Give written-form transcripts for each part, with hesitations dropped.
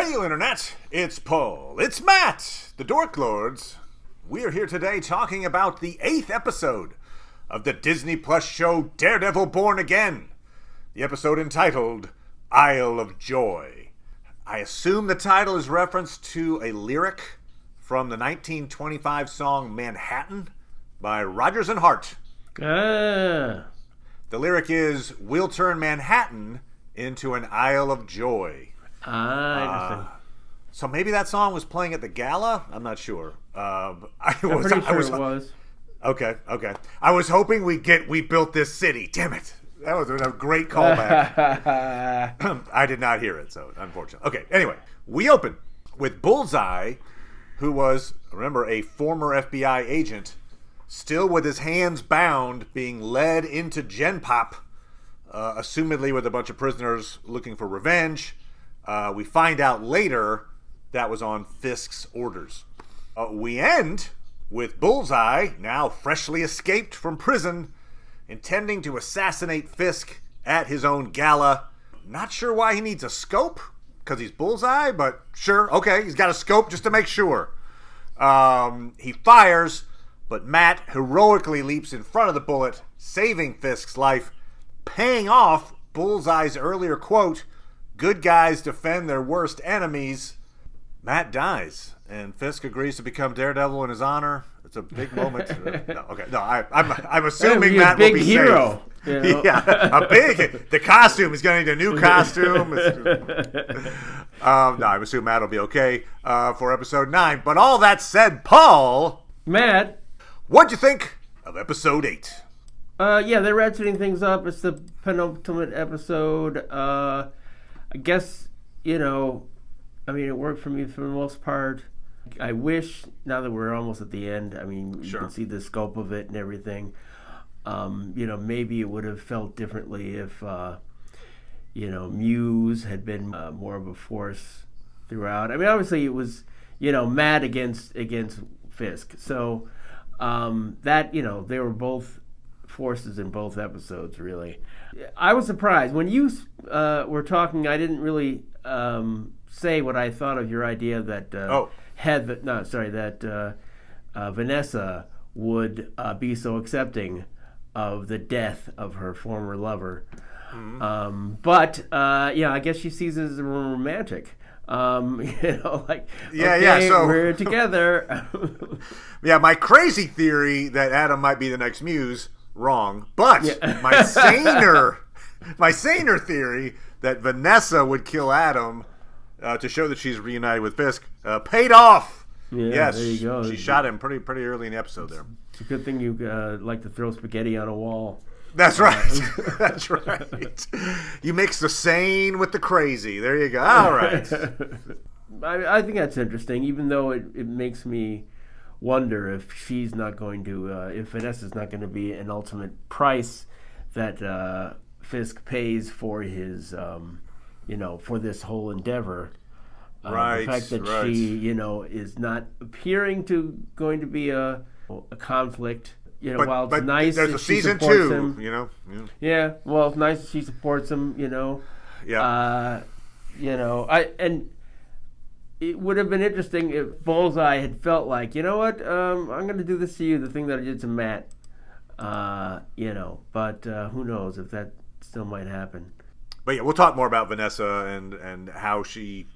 Hail Internet, it's Paul, it's Matt, the Dork Lords. We are here today talking about the 8th episode of the Disney Plus show Daredevil Born Again. The episode entitled Isle of Joy. I assume the title is reference to a lyric from the 1925 song Manhattan by Rodgers and Hart. The lyric is, "We'll turn Manhattan into an Isle of Joy." Interesting. So maybe that song was playing at the gala? I'm not sure. I'm pretty sure it was. Okay. I was hoping we built this city. Damn it. That was a great callback. I did not hear it, so unfortunately. Okay, anyway, we open with Bullseye, who was, remember, a former FBI agent, still with his hands bound, being led into Gen Pop, assumedly with a bunch of prisoners looking for revenge. We find out later that was on Fisk's orders. We end with Bullseye, now freshly escaped from prison, intending to assassinate Fisk at his own gala. Not sure why he needs a scope, because he's Bullseye, but sure, okay, he's got a scope just to make sure. He fires, but Matt heroically leaps in front of the bullet, saving Fisk's life, paying off Bullseye's earlier quote, "Good guys defend their worst enemies." Matt dies, and Fisk agrees to become Daredevil in his honor. It's a big moment. I'm assuming Matt will be hero, safe. You know? Yeah, the costume. He's going to need a new costume. I'm assuming Matt will be okay for episode 9. But all that said, Paul, Matt, what'd you think of episode 8? Yeah, they're ratcheting things up. It's the penultimate episode. I guess, it worked for me for the most part. I wish, now that we're almost at the end, you can see the scope of it and everything. Maybe it would have felt differently if, Muse had been more of a force throughout. Obviously it was, Matt against Fisk. So that, they were both forces in both episodes, really. I was surprised. When you were talking, I didn't really say what I thought of your idea that Vanessa would be so accepting of the death of her former lover. Mm-hmm. I guess she sees it as romantic. So we're together. Yeah, my crazy theory that Adam might be the next Muse, wrong. But my saner theory that Vanessa would kill Adam to show that she's reunited with Fisk paid off. Yeah, yes, there you go. She shot him pretty early in the episode there. It's a good thing you like to throw spaghetti on a wall. That's right. That's right. You mix the sane with the crazy. There you go. All right. I think that's interesting, even though it makes me wonder if she's not going to, if Vanessa's not going to be an ultimate price that Fisk pays for his, for this whole endeavor. Right. The fact that she, is not appearing to going to be a conflict. While it's nice there's that a she season supports 2, him. Yeah. Well, it's nice that she supports him. Yeah. It would have been interesting if Bullseye had felt like, you know what, I'm going to do this to you, the thing that I did to Matt. But who knows if that still might happen. But yeah, we'll talk more about Vanessa and how she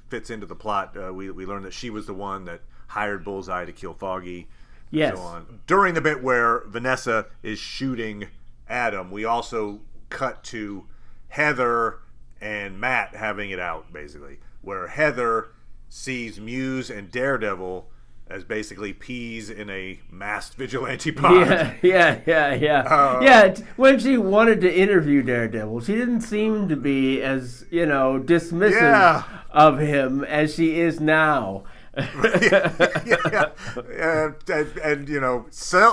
fits into the plot. We learned that she was the one that hired Bullseye to kill Foggy. Yes. So on. During the bit where Vanessa is shooting Adam, we also cut to Heather and Matt having it out, basically, where Heather sees Muse and Daredevil as basically peas in a masked vigilante pod. Yeah. When she wanted to interview Daredevil, she didn't seem to be as, dismissive of him as she is now.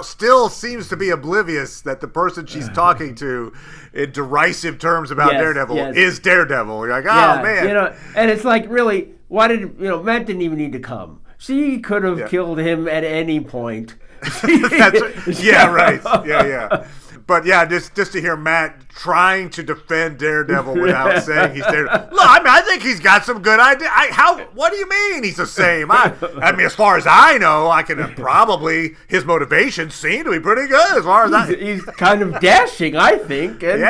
Still seems to be oblivious that the person she's talking to in derisive terms about Daredevil is Daredevil. You're like, man. And it's like, really, why did, Matt didn't even need to come. She could have killed him at any point. That's right. Yeah, right. Yeah. But yeah, just to hear Matt trying to defend Daredevil without saying he's Daredevil. Look, I think he's got some good ideas. What do you mean he's the same? I mean, as far as I know, I can probably, his motivations seem to be pretty good as far as he's kind of dashing, I think. And,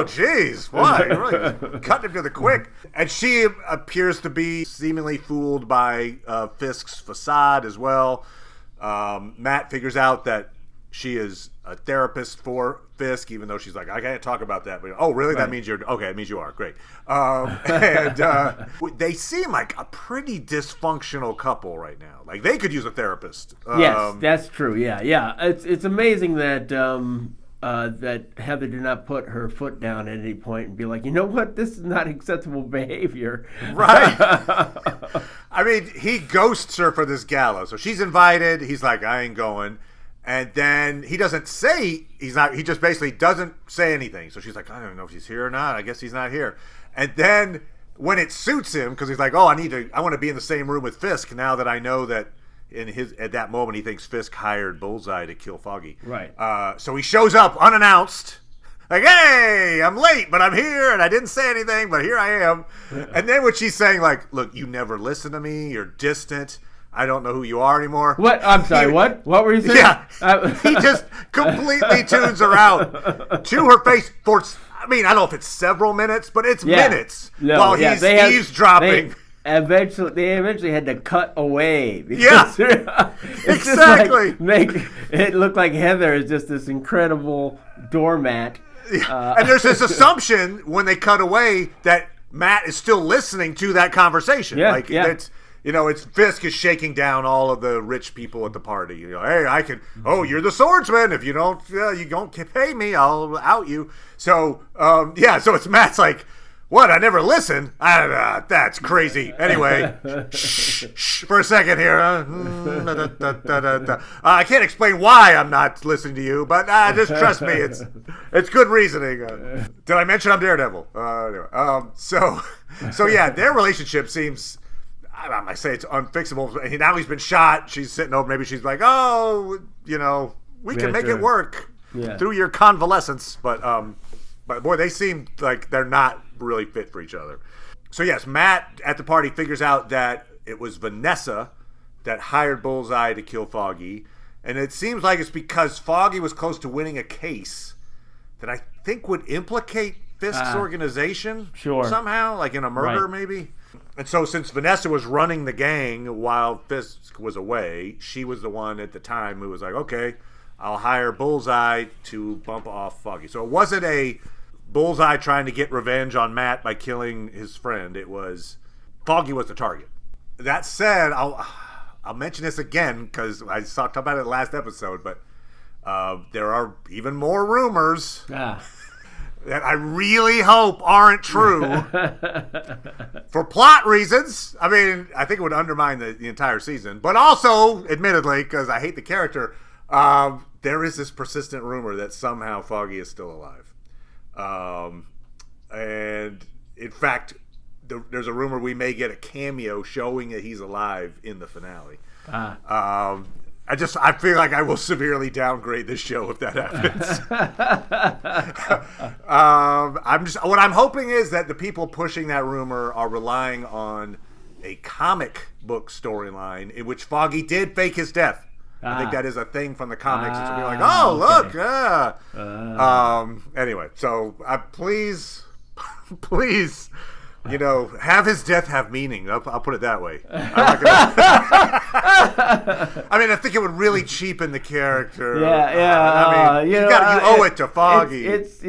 Jeez. Why? Really cutting him to the quick. And she appears to be seemingly fooled by Fisk's facade as well. Matt figures out that she is a therapist for Fisk, even though she's like, I can't talk about that. But, oh, really? Right. That means you're... Okay, it means you are. Great. And they seem like a pretty dysfunctional couple right now. Like, they could use a therapist. Yes, that's true. Yeah. It's amazing that that Heather did not put her foot down at any point and be like, you know what? This is not acceptable behavior. Right. I mean, he ghosts her for this gala. So she's invited. He's like, I ain't going. And then he doesn't say he's not. He just basically doesn't say anything. So she's like, I don't know if he's here or not. I guess he's not here. And then when it suits him, because he's like, oh, I want to be in the same room with Fisk now that I know that at that moment he thinks Fisk hired Bullseye to kill Foggy. Right. So he shows up unannounced. Like, hey, I'm late, but I'm here, and I didn't say anything, but here I am. And then when she's saying, like, look, you never listen to me. You're distant. I don't know who you are anymore. What? I'm sorry, what? What were you saying? Yeah. He just completely tunes her out to her face for, I mean, I don't know if it's several minutes, but it's minutes while he's eavesdropping. They eventually had to cut away. Because exactly. Just like make it look like Heather is just this incredible doormat. And there's this assumption when they cut away that Matt is still listening to that conversation. It's Fisk is shaking down all of the rich people at the party. Hey, I can. Oh, you're the swordsman. If you don't pay me, I'll out you. So, so it's Matt's like, what? I never listen. That's crazy. Anyway, shh, for a second here. I can't explain why I'm not listening to you, but just trust me. It's good reasoning. Did I mention I'm Daredevil? Anyway, so yeah, their relationship seems. I might say it's unfixable. Now he's been shot. She's sitting over. Maybe she's like, oh, we can make it work through your convalescence. But boy, they seem like they're not really fit for each other. So yes, Matt at the party figures out that it was Vanessa that hired Bullseye to kill Foggy. And it seems like it's because Foggy was close to winning a case that I think would implicate Fisk's organization somehow, like in a murder maybe. And so since Vanessa was running the gang while Fisk was away, she was the one at the time who was like, okay, I'll hire Bullseye to bump off Foggy. So it wasn't a Bullseye trying to get revenge on Matt by killing his friend. It was Foggy was the target. That said, I'll mention this again because I talked about it last episode, but there are even more rumors that I really hope aren't true for plot reasons. I mean, I think it would undermine the entire season, but also, admittedly, because I hate the character, there is this persistent rumor that somehow Foggy is still alive. And in fact, there's a rumor we may get a cameo showing that he's alive in the finale. I feel like I will severely downgrade this show if that happens. What I'm hoping is that the people pushing that rumor are relying on a comic book storyline in which Foggy did fake his death. I think that is a thing from the comics. It's be like, oh, look. Anyway, so please, have his death have meaning. I'll put it that way. I mean, I think it would really cheapen the character. I mean, you owe it to Foggy. It's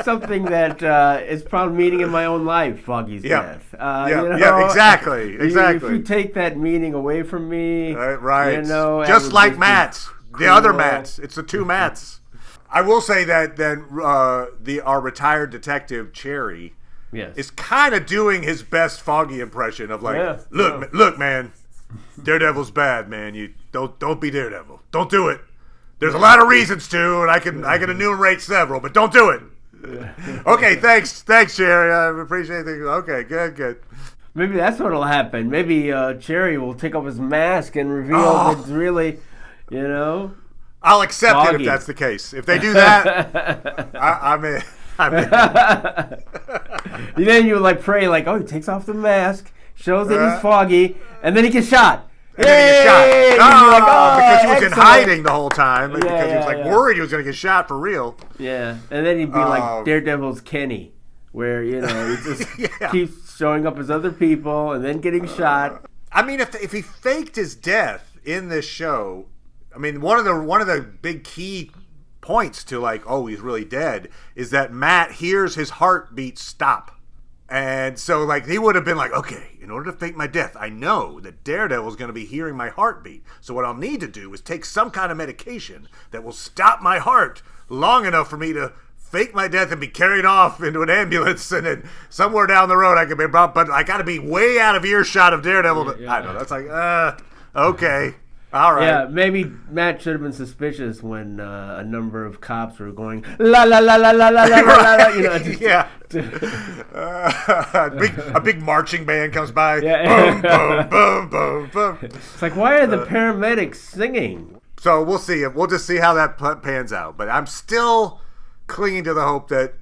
something that is probably meaning in my own life. Foggy's death. Exactly. If you take that meaning away from me, right? Just like Matt's, the other Matts. It's the two Matts. I will say that then our retired detective Cherry. Yes. Is kind of doing his best Foggy impression of like, look, man, Daredevil's bad, man. You don't be Daredevil. Don't do it. There's a lot of reasons to, and I can enumerate several, but don't do it. Okay, thanks, Cherry. I appreciate things. Okay, good. Maybe that's what'll happen. Maybe Cherry will take off his mask and reveal that it's really, I'll accept it Foggy. if that's the case. If they do that, I'm in. I'm in. And then you like pray like, oh, he takes off the mask, shows that he's foggy, and then he gets shot. And then he gets shot. Yay! And Oh, you're like, oh, because he was in excellent. hiding the whole time. Because he was like yeah. worried he was going to get shot for real. Yeah, and then he'd be like Daredevil's Kenny, where he just keeps showing up as other people and then getting shot. I mean, if he faked his death in this show, I mean, one of the big key points to like, oh, he's really dead, is that Matt hears his heartbeat stop. And so, like, he would have been like, okay, in order to fake my death, I know that Daredevil's going to be hearing my heartbeat. So what I'll need to do is take some kind of medication that will stop my heart long enough for me to fake my death and be carried off into an ambulance, and then somewhere down the road I could be brought, but I got to be way out of earshot of Daredevil. I don't know. That's like, okay. All right. Yeah, maybe Matt should have been suspicious when a number of cops were going la la la la la la la la la. You know, Yeah. A big marching band comes by. Yeah. Boom, boom, boom, boom, boom. It's like, why are the paramedics singing? So we'll see. We'll just see how that pans out. But I'm still clinging to the hope that,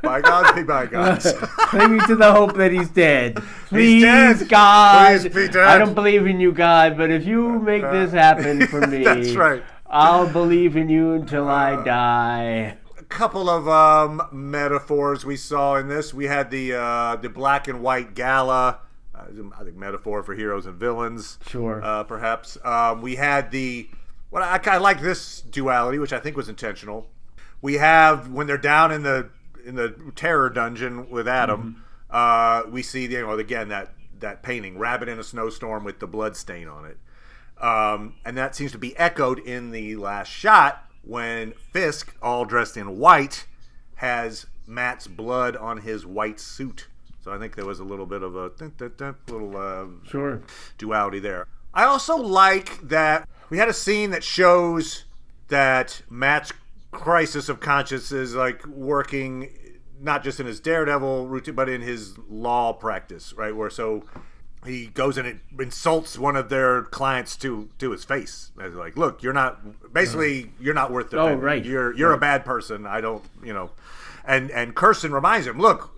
bygones be bygones. Clinging to the hope that he's dead. Please, He's dead. God. Please be dead. I don't believe in you, God, but if you make this happen for me, That's right. I'll believe in you until I die. A couple of metaphors we saw in this. We had the black and white gala. I think metaphor for heroes and villains. Sure. Perhaps. We had I like this duality, which I think was intentional. We have when they're down in the terror dungeon with Adam. We see again that painting, Rabbit in a Snowstorm with the blood stain on it, and that seems to be echoed in the last shot when Fisk, all dressed in white, has Matt's blood on his white suit. So I think there was a little bit of a little Sure. duality there. I also like that we had a scene that shows that Matt's crisis of conscience is like working not just in his Daredevil routine but in his law practice, right? Where so he goes and it insults one of their clients to his face. As like, look, you're not worth defending. Oh, right. You're a bad person. I don't, and Kirsten reminds him, look,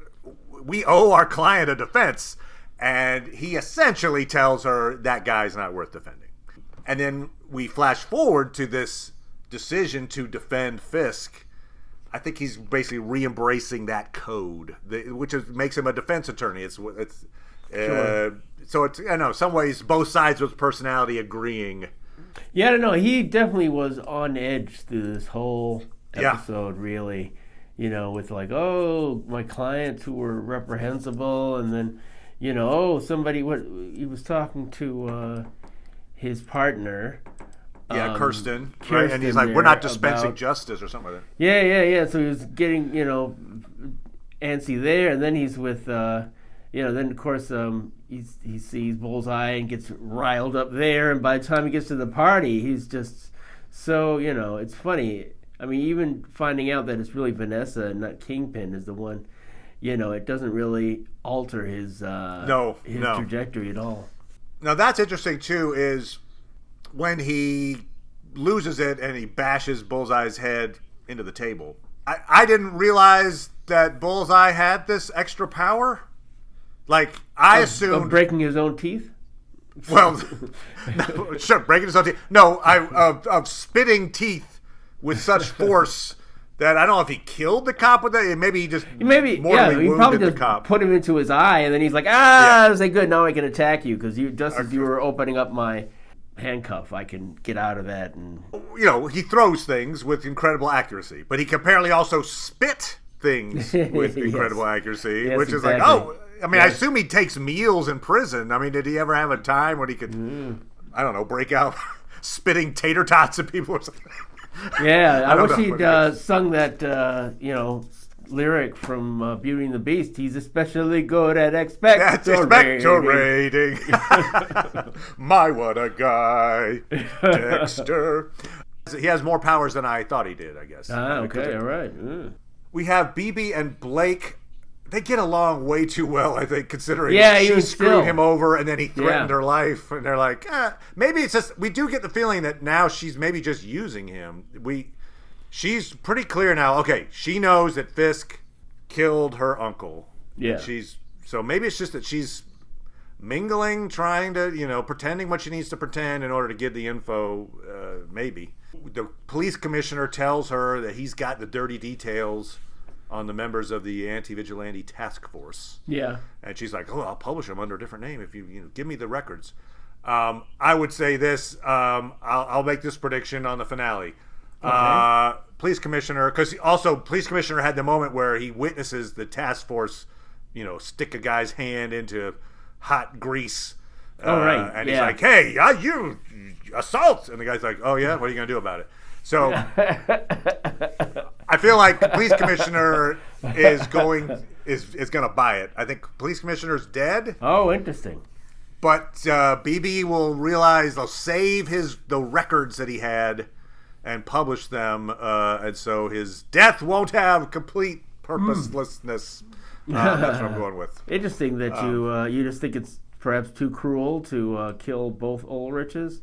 we owe our client a defense, and he essentially tells her that guy's not worth defending. And then we flash forward to this decision to defend Fisk. I think he's basically re-embracing that code, which makes him a defense attorney. Sure. So it's, some ways both sides of his personality agreeing. Yeah, I don't know. He definitely was on edge through this whole episode, really. With like, oh, my clients who were reprehensible, and then, somebody, he was talking to his partner. Yeah, Kirsten, right? And he's like, we're not dispensing justice or something like that. Yeah. So he was getting, antsy there, and then he's with, then of course he sees Bullseye and gets riled up there, and by the time he gets to the party, he's just so, it's funny. I mean, even finding out that it's really Vanessa and not Kingpin is the one, it doesn't really alter his trajectory at all. Now that's interesting too, is when he loses it and he bashes Bullseye's head into the table. I didn't realize that Bullseye had this extra power. Like, I assumed... Of breaking his own teeth? Well, no, sure, breaking his own teeth. No, of spitting teeth with such force that I don't know if he killed the cop with it. Maybe he just he mortally probably wounded the just cop. Put him into his eye, and then he's like, I was like, good, now I can attack you, because as you were opening up my handcuff, I can get out of that. And he throws things with incredible accuracy, but he can apparently also spit things with incredible accuracy, yes, which is exactly. like, oh, I mean, I assume he takes meals in prison. I mean, did he ever have a time when he could, I don't know, break out spitting tater tots at people or something? Yeah, I wish he'd sung that, lyric from Beauty and the Beast. He's especially good at expectorating. My, what a guy. Dexter. He has more powers than I thought he did, I guess. Okay, all right. We have BB and Blake they get along way too well, I think, considering she screwed him over and then he threatened her life. And they're like, maybe it's just, we do get the feeling that now she's maybe just using him. She's pretty clear now. Okay, she knows that Fisk killed her uncle. Yeah. So maybe it's just that she's mingling, trying to, pretending what she needs to pretend in order to give the info, maybe. The police commissioner tells her that he's got the dirty details on the members of the anti-vigilante task force. Yeah. And she's like, I'll publish them under a different name if you give me the records. I would say this. I'll make this prediction on the finale. Okay. Police commissioner, because also police commissioner had the moment where he witnesses the task force, stick a guy's hand into hot grease. Right. And he's like, hey, you assault. And the guy's like, oh, yeah? What are you going to do about it? So I feel like the police commissioner is going to buy it. I think police commissioner's dead. Oh, interesting. But BB will realize they'll save the records that he had and publish them, and so his death won't have complete purposelessness. That's what I'm going with. Interesting that you just think it's perhaps too cruel to kill both Ulriches.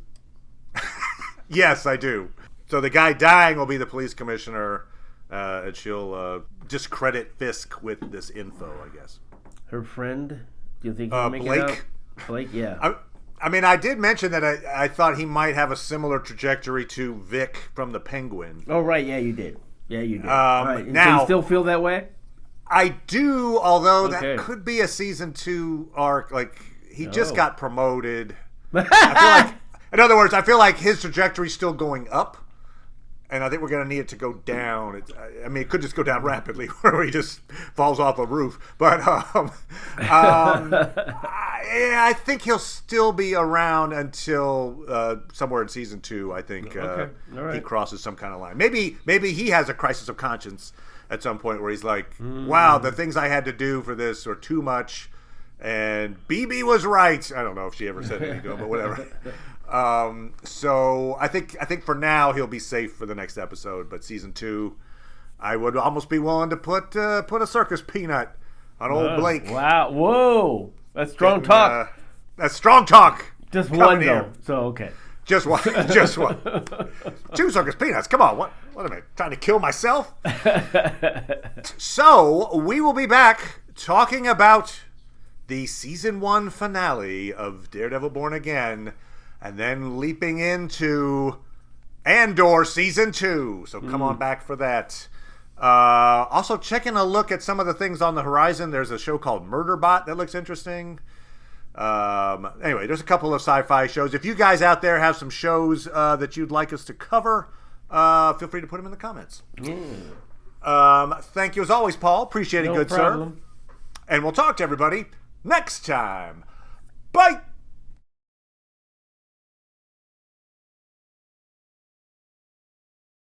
Yes, I do. So the guy dying will be the police commissioner, and she'll discredit Fisk with this info, I guess. Her friend? Do you think he'll make Blake? it out? Blake, yeah. I mean, I did mention that I thought he might have a similar trajectory to Vic from the Penguin. Oh, right. Yeah, you did. Right. Now, so you still feel that way? I do, although that could be a season 2 arc. Like, he just got promoted. I feel like, in other words, I feel like his trajectory's still going up. And I think we're going to need it to go down. It could just go down rapidly where he just falls off a roof. But I think he'll still be around until somewhere in season 2. I think he crosses some kind of line. Maybe he has a crisis of conscience at some point where he's like, wow, the things I had to do for this are too much. And BB was right. I don't know if she ever said anything to him, but whatever. So I think for now he'll be safe for the next episode, but season 2, I would almost be willing to put a circus peanut on old Blake. Wow! Whoa! That's strong talk. That's strong talk. Just one though. So okay. Just one. Just one. 2 circus peanuts. Come on. What am I trying to kill myself? So we will be back talking about the season 1 finale of Daredevil Born Again. And then leaping into Andor Season 2. So come on back for that. Also checking a look at some of the things on the horizon. There's a show called Murderbot that looks interesting. Anyway, there's a couple of sci-fi shows. If you guys out there have some shows that you'd like us to cover, feel free to put them in the comments. Thank you as always, Paul. Appreciate it, good problem. Sir. And we'll talk to everybody next time